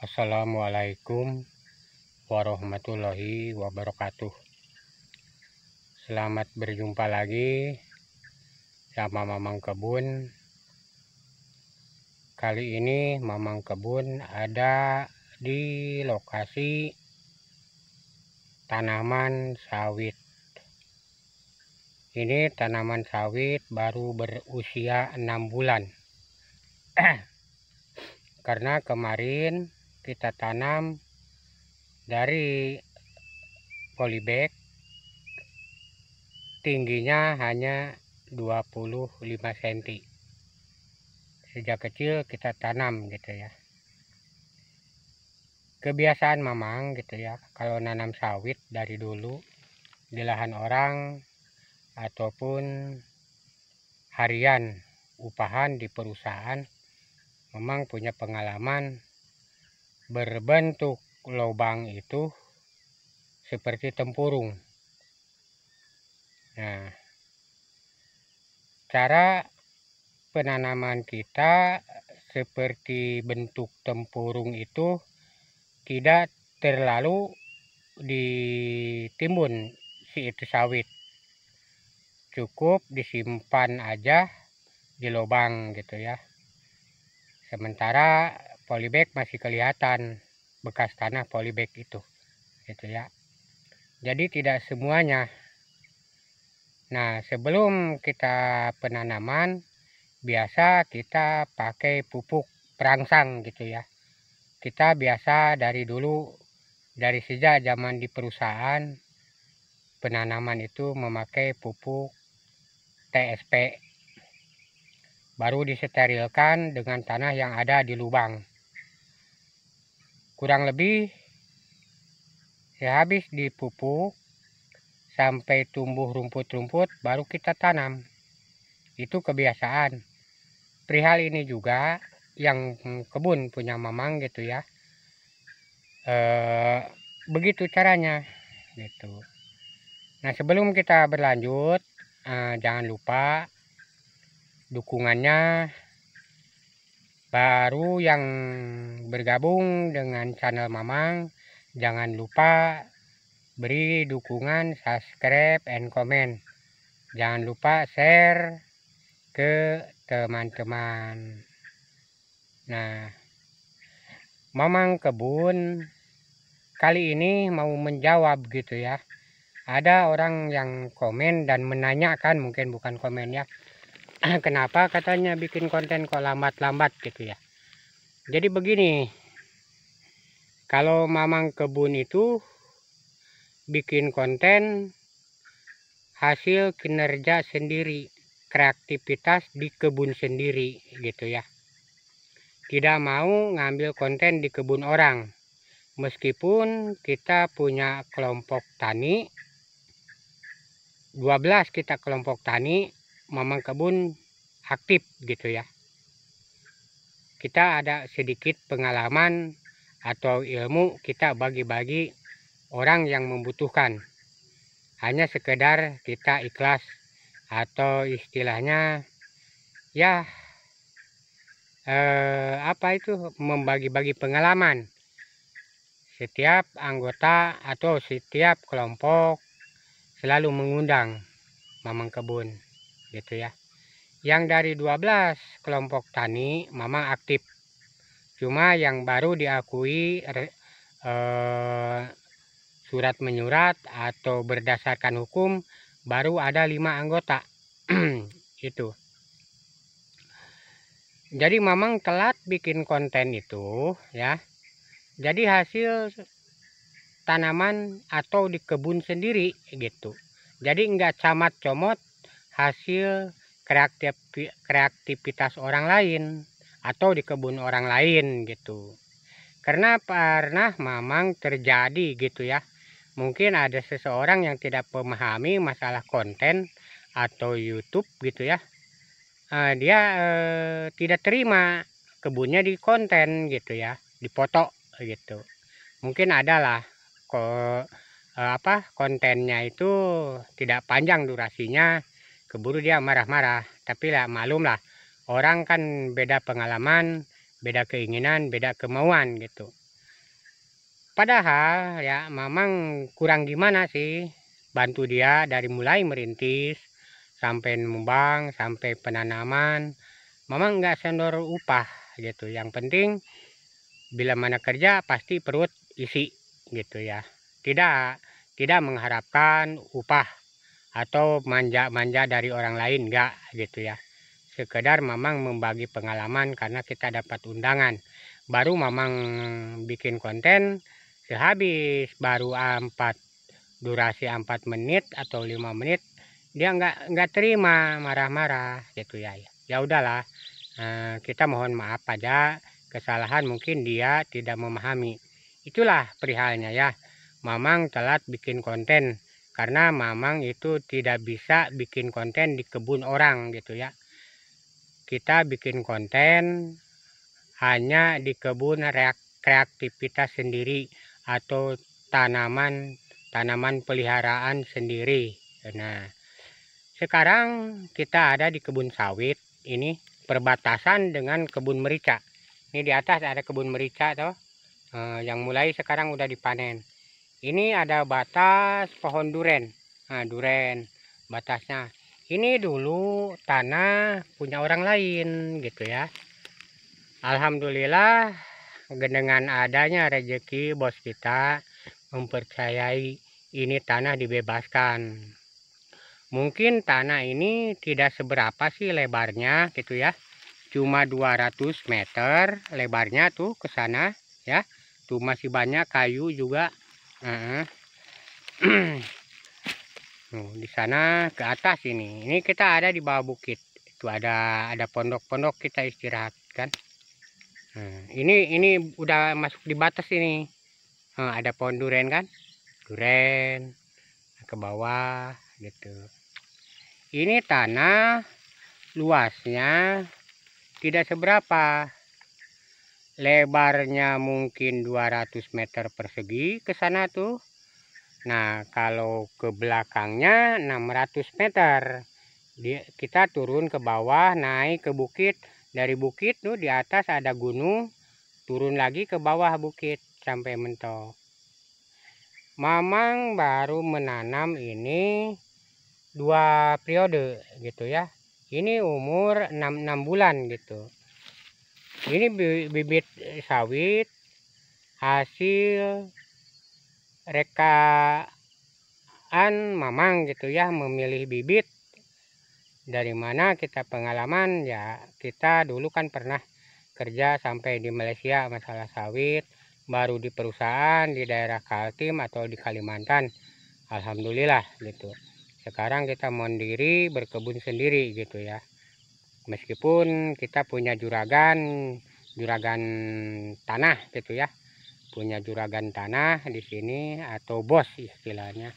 Assalamualaikum warahmatullahi wabarakatuh. Selamat berjumpa lagi sama Mamang Kebun. Kali ini Mamang Kebun ada di lokasi tanaman sawit. Ini tanaman sawit baru berusia 6 bulan. Karena kemarin kita tanam dari polybag, tingginya hanya 25 cm. Sejak kecil kita tanam gitu ya. Kebiasaan Mamang gitu ya, kalau nanam sawit dari dulu di lahan orang ataupun harian upahan di perusahaan, Mamang punya pengalaman berbentuk lubang itu seperti tempurung. Nah, cara penanaman kita seperti bentuk tempurung itu tidak terlalu ditimbun si itu sawit, cukup disimpan aja di lubang gitu ya. Sementara polybag masih kelihatan bekas tanah polybag itu gitu ya. Jadi tidak semuanya. Nah, sebelum kita penanaman biasa kita pakai pupuk perangsang gitu ya. Kita biasa dari dulu, dari sejak zaman di perusahaan penanaman itu memakai pupuk TSP, baru disterilkan dengan tanah yang ada di lubang. Kurang lebih habis dipupuk sampai tumbuh rumput-rumput baru kita tanam. Itu kebiasaan. Perihal ini juga yang kebun punya Mamang gitu ya. Begitu caranya gitu. Nah, sebelum kita berlanjut, jangan lupa dukungannya. Baru yang bergabung dengan channel Mamang, jangan lupa beri dukungan, subscribe, and comment. Jangan lupa share ke teman-teman. Nah, Mamang Kebun kali ini mau menjawab gitu ya. Ada orang yang komen dan menanyakan, mungkin bukan komen ya, kenapa katanya bikin konten kok lambat-lambat gitu ya. Jadi begini, kalau Mamang Kebun itu bikin konten hasil kinerja sendiri, kreativitas di kebun sendiri gitu ya. Tidak mau ngambil konten di kebun orang. Meskipun kita punya kelompok tani, 12 kita kelompok tani, Mamang Kebun aktif gitu ya. Kita ada sedikit pengalaman atau ilmu, kita bagi-bagi orang yang membutuhkan. Hanya sekedar kita ikhlas atau istilahnya ya membagi-bagi pengalaman. Setiap anggota atau setiap kelompok selalu mengundang Mamang Kebun gitu ya. Yang dari 12 kelompok tani Mamang aktif. Cuma yang baru diakui surat menyurat atau berdasarkan hukum baru ada 5 anggota. Itu. Jadi Mamang telat bikin konten itu ya. Jadi hasil tanaman atau di kebun sendiri gitu. Jadi enggak camat comot hasil kreativitas orang lain atau di kebun orang lain gitu. Karena pernah Mamang terjadi gitu ya. Mungkin ada seseorang yang tidak memahami masalah konten atau YouTube gitu ya. Dia tidak terima kebunnya di konten gitu ya, dipoto gitu. Mungkin adalah kontennya itu tidak panjang durasinya, keburu dia marah-marah. Tapi lah maklum lah, orang kan beda pengalaman, beda keinginan, beda kemauan gitu. Padahal ya memang kurang gimana sih bantu dia dari mulai merintis sampai numbang sampai penanaman. Memang nggak sendor upah gitu. Yang penting bila mana kerja pasti perut isi gitu ya. Tidak mengharapkan upah atau manja-manja dari orang lain, enggak gitu ya. Sekedar memang membagi pengalaman karena kita dapat undangan. Baru memang bikin konten sehabis baru durasi 4 menit atau 5 menit dia nggak terima, marah-marah gitu ya. Ya udahlah, kita mohon maaf aja, kesalahan mungkin dia tidak memahami. Itulah perihalnya ya. Mamang telat bikin konten karena mamang itu tidak bisa bikin konten di kebun orang gitu ya. Kita bikin konten hanya di kebun kreativitas sendiri atau tanaman peliharaan sendiri. Nah, sekarang kita ada di kebun sawit ini perbatasan dengan kebun merica. Ini di atas ada kebun merica toh, yang mulai sekarang udah dipanen. Ini ada batas pohon duren. Nah, duren batasnya. Ini dulu tanah punya orang lain gitu ya. Alhamdulillah dengan adanya rezeki bos kita mempercayai ini tanah dibebaskan. Mungkin tanah ini tidak seberapa sih lebarnya gitu ya. Cuma 200 meter lebarnya tuh ke sana ya. Tuh masih banyak kayu juga. Di sana ke atas ini. Ini kita ada di bawah bukit. Itu ada pondok-pondok kita istirahat kan. Ini udah masuk di batas ini. Ada pohon duren kan? Duren ke bawah gitu. Ini tanah luasnya tidak seberapa. Lebarnya mungkin 200 meter persegi ke sana tuh. Nah, kalau ke belakangnya 600 meter. Kita turun ke bawah, naik ke bukit. Dari bukit tuh di atas ada gunung. Turun lagi ke bawah bukit sampai mentok. Mamang baru menanam ini 2 periode gitu ya. Ini umur 6 bulan gitu. Ini bibit sawit hasil rekaan mamang gitu ya, memilih bibit. Dari mana kita pengalaman ya, kita dulu kan pernah kerja sampai di Malaysia masalah sawit, baru di perusahaan di daerah Kaltim atau di Kalimantan. Alhamdulillah gitu. Sekarang kita mandiri berkebun sendiri gitu ya. Meskipun kita punya juragan tanah gitu ya. Punya juragan tanah di sini atau bos istilahnya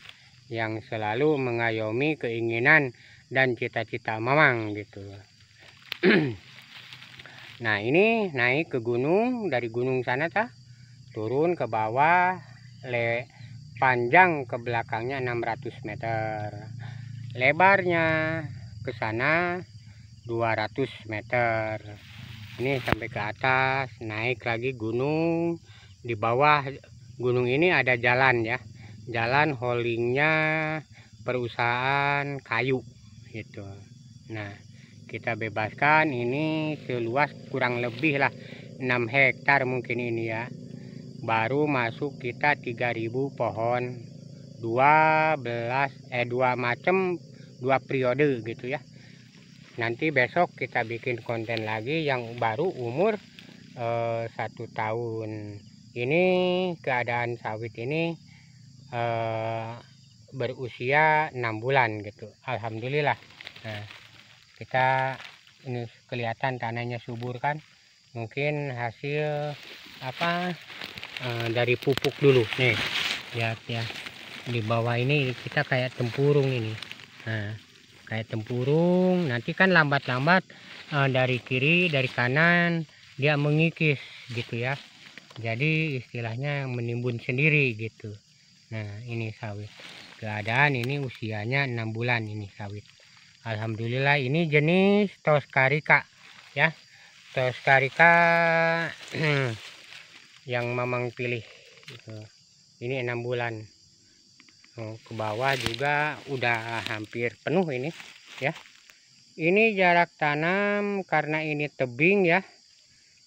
yang selalu mengayomi keinginan dan cita-cita mamang gitu. Nah, ini naik ke gunung, dari gunung sana turun ke bawah, panjang ke belakangnya 600 meter. Lebarnya ke sana 200 meter. Ini sampai ke atas, naik lagi gunung. Di bawah gunung ini ada jalan ya. Jalan holdingnya perusahaan kayu gitu. Nah, kita bebaskan ini seluas kurang lebih lah 6 hektar mungkin ini ya. Baru masuk kita 3000 pohon, 2 macam 2 periode gitu ya. Nanti besok kita bikin konten lagi yang baru umur 1 tahun. Ini keadaan sawit ini berusia 6 bulan gitu. Alhamdulillah. Nah, kita ini kelihatan tanahnya subur kan. Mungkin hasil apa dari pupuk dulu nih, lihat ya, di bawah ini kita kayak tempurung ini. Nah, kayak tempurung, nanti kan lambat-lambat dari kiri dari kanan dia mengikis gitu ya, jadi istilahnya menimbun sendiri gitu. Nah, ini sawit, keadaan ini usianya 6 bulan ini sawit. Alhamdulillah, ini jenis Toscarica ya, Toscarica yang mamang pilih Ini 6 bulan. Ke bawah juga udah hampir penuh ini ya. Ini jarak tanam karena ini tebing ya.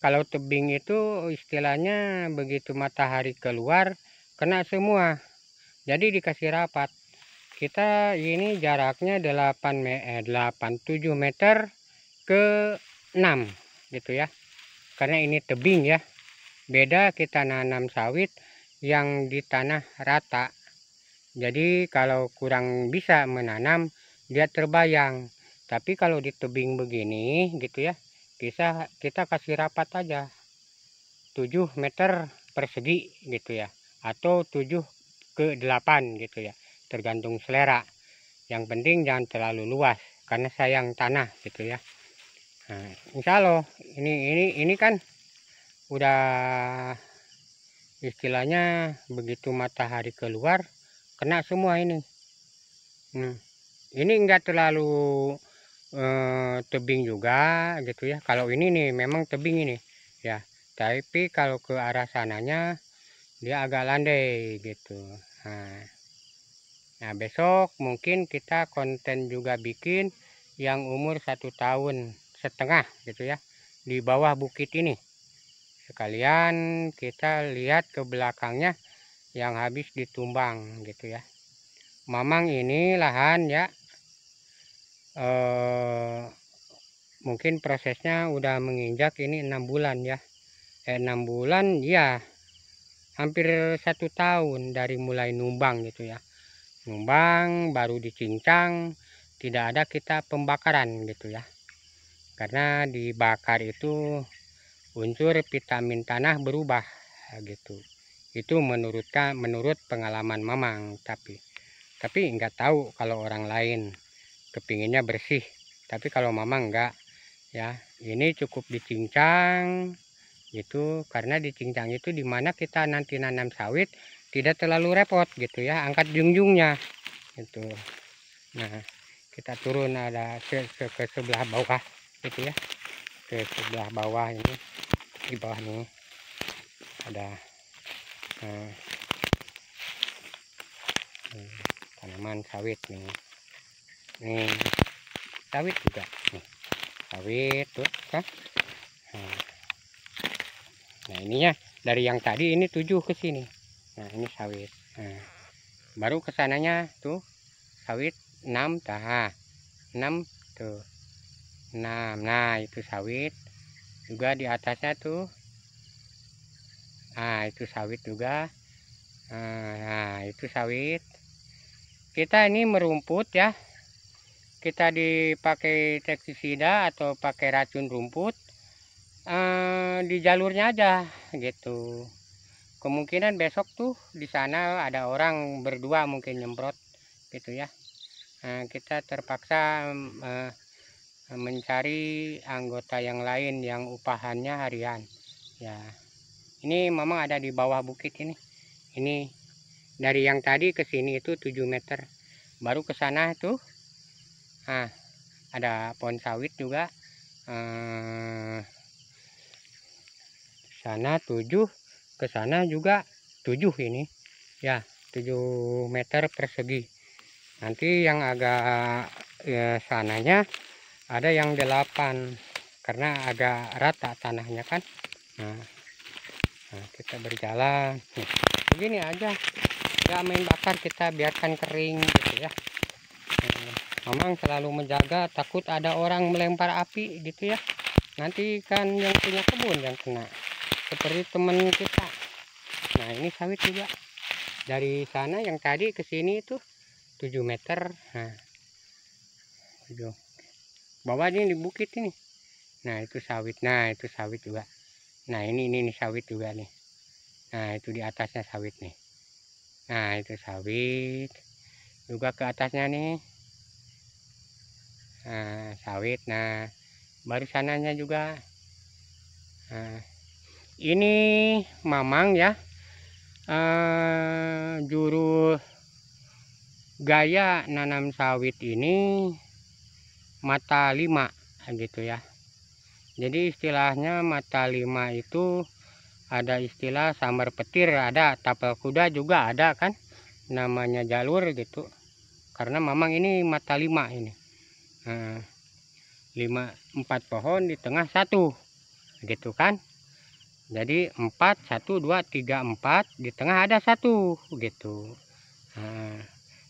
Kalau tebing itu istilahnya begitu matahari keluar kena semua. Jadi dikasih rapat. Kita ini jaraknya 7 meter ke 6 gitu ya. Karena ini tebing ya. Beda kita nanam sawit yang di tanah rata. Jadi kalau kurang bisa menanam dia terbayang. Tapi kalau di tebing begini gitu ya, kita kasih rapat aja 7 meter persegi gitu ya, atau 7 ke 8 gitu ya, tergantung selera. Yang penting jangan terlalu luas karena sayang tanah gitu ya. Nah, insya Allah ini kan udah istilahnya begitu matahari keluar kena semua ini. Ini enggak terlalu tebing juga gitu ya. Kalau ini nih memang tebing ini ya, tapi kalau ke arah sananya dia agak landai gitu. Nah besok mungkin kita konten juga bikin yang umur 1,5 tahun gitu ya, di bawah bukit ini. Sekalian kita lihat ke belakangnya yang habis ditumbang gitu ya. Mamang ini lahan ya, mungkin prosesnya udah menginjak ini 6 bulan ya. 6 bulan ya, hampir 1 tahun dari mulai numbang gitu ya. Numbang baru dicincang, tidak ada kita pembakaran gitu ya. Karena dibakar itu unsur vitamin tanah berubah gitu. Itu menurut pengalaman mamang, tapi enggak tahu kalau orang lain kepinginnya bersih, tapi kalau mamang enggak ya. Ini cukup dicincang gitu, karena dicincang itu dimana kita nanti nanam sawit tidak terlalu repot gitu ya, angkat jungjungnya gitu. Nah kita turun ada ke sebelah bawah gitu ya, ke sebelah bawah ini. Di bawah nih ada tanaman sawit nih. Nih sawit juga nih, sawit tuh kan. Nah ininya dari yang tadi ini 7 ke sini. Nah ini sawit. Baru kesananya tuh sawit 6 tah 6 tuh 6. Nah itu sawit juga di atasnya tuh. Nah itu sawit juga. Nah itu sawit. Kita ini merumput ya, kita dipakai pestisida atau pakai racun rumput di jalurnya aja gitu. Kemungkinan besok tuh di sana ada orang berdua mungkin nyemprot gitu ya. Kita terpaksa mencari anggota yang lain yang upahannya harian ya. Ini memang ada di bawah bukit ini. Ini dari yang tadi ke sini itu 7 meter. Baru ke sana tuh ada pohon sawit juga. Sana 7, ke sana juga 7 ini ya, 7 meter persegi. Nanti yang agak sananya ada yang 8 karena agak rata tanahnya kan. Nah kita berjalan begini aja, nggak main bakar, kita biarkan kering gitu ya. Memang selalu menjaga, takut ada orang melempar api gitu ya, nanti kan yang punya kebun yang kena, seperti teman kita. Nah ini sawit juga dari sana yang tadi ke sini itu 7 meter. Nah 7 bawah ini di bukit ini. Nah itu sawit. Nah itu sawit juga. Nah ini sawit juga nih. Nah itu di atasnya sawit nih. Nah itu sawit juga ke atasnya nih. Nah sawit. Nah baru sananya juga. Nah, ini mamang ya, jurus gaya nanam sawit ini mata 5 gitu ya. Jadi istilahnya mata 5 itu ada istilah sambar petir, ada tapal kuda juga ada kan, namanya jalur gitu. Karena memang ini mata 5 ini. Nah, 4 pohon di tengah 1 gitu kan. Jadi 4, 1, 2, 3, 4 di tengah ada 1 gitu. Nah,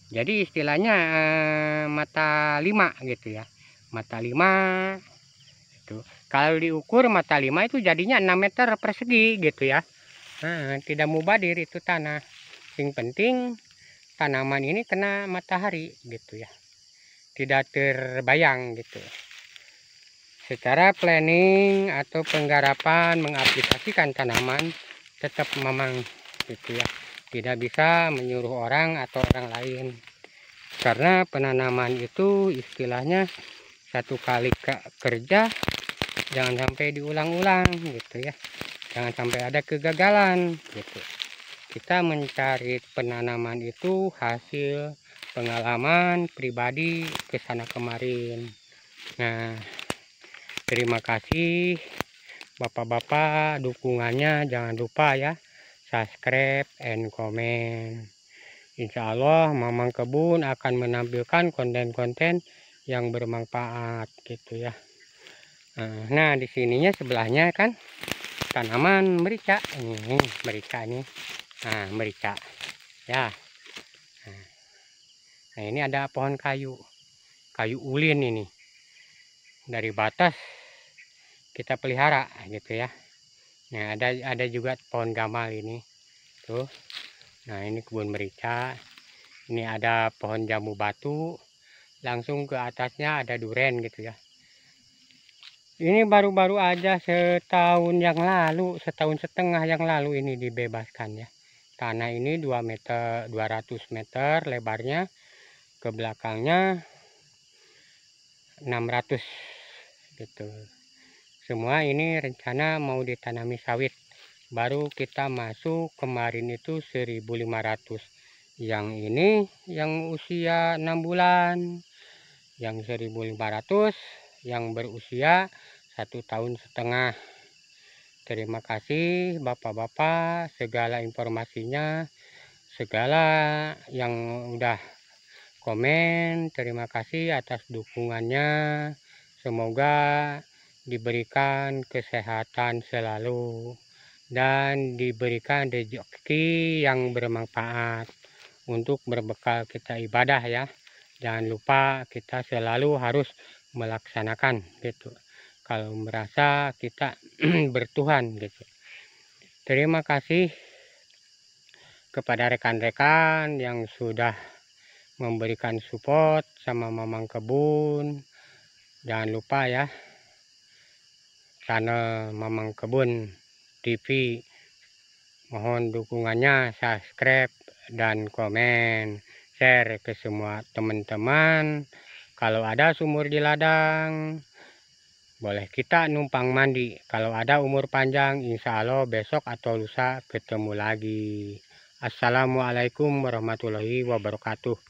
jadi istilahnya mata 5 gitu ya. Mata 5 itu. Kalau diukur mata 5 itu jadinya 6 meter persegi gitu ya. Nah, tidak mubadir itu tanah. Yang penting tanaman ini kena matahari gitu ya. Tidak terbayang gitu. Secara planning atau penggarapan mengaplikasikan tanaman tetap memang gitu ya. Tidak bisa menyuruh orang atau orang lain. Karena penanaman itu istilahnya satu kali kerja, jangan sampai diulang-ulang gitu ya. Jangan sampai ada kegagalan gitu. Kita mencari penanaman itu hasil pengalaman pribadi kesana kemarin. Nah, terima kasih Bapak-bapak dukungannya, jangan lupa ya subscribe and comment. Insya Allah Mamang Kebun akan menampilkan konten-konten yang bermanfaat gitu ya. Nah di sininya sebelahnya kan tanaman merica ini, merica ini. Nah merica ya. Nah ini ada pohon kayu ulin ini. Dari batas kita pelihara gitu ya. Nah ada juga pohon gamal ini tuh. Nah ini kebun merica. Ini ada pohon jambu batu, langsung ke atasnya ada duren gitu ya. Ini baru-baru aja setahun yang lalu, setahun setengah yang lalu ini dibebaskan ya. Tanah ini 2 meter, 200 meter lebarnya, ke belakangnya 600 gitu. Semua ini rencana mau ditanami sawit. Baru kita masuk kemarin itu 1.500. Yang ini yang usia 6 bulan, yang 1.500 yang berusia 1,5 tahun. Terima kasih Bapak-bapak segala informasinya, segala yang udah komen, terima kasih atas dukungannya. Semoga diberikan kesehatan selalu dan diberikan rezeki yang bermanfaat untuk berbekal kita ibadah ya. Jangan lupa kita selalu harus melaksanakan gitu. Kalau merasa kita bertuhan gitu. Terima kasih kepada rekan-rekan yang sudah memberikan support sama Mamang Kebun. Jangan lupa ya, channel Mamang Kebun TV. Mohon dukungannya, subscribe dan komen. Share ke semua teman-teman. Kalau ada sumur di ladang, boleh kita numpang mandi. Kalau ada umur panjang, insya Allah besok atau lusa ketemu lagi. Assalamualaikum warahmatullahi wabarakatuh.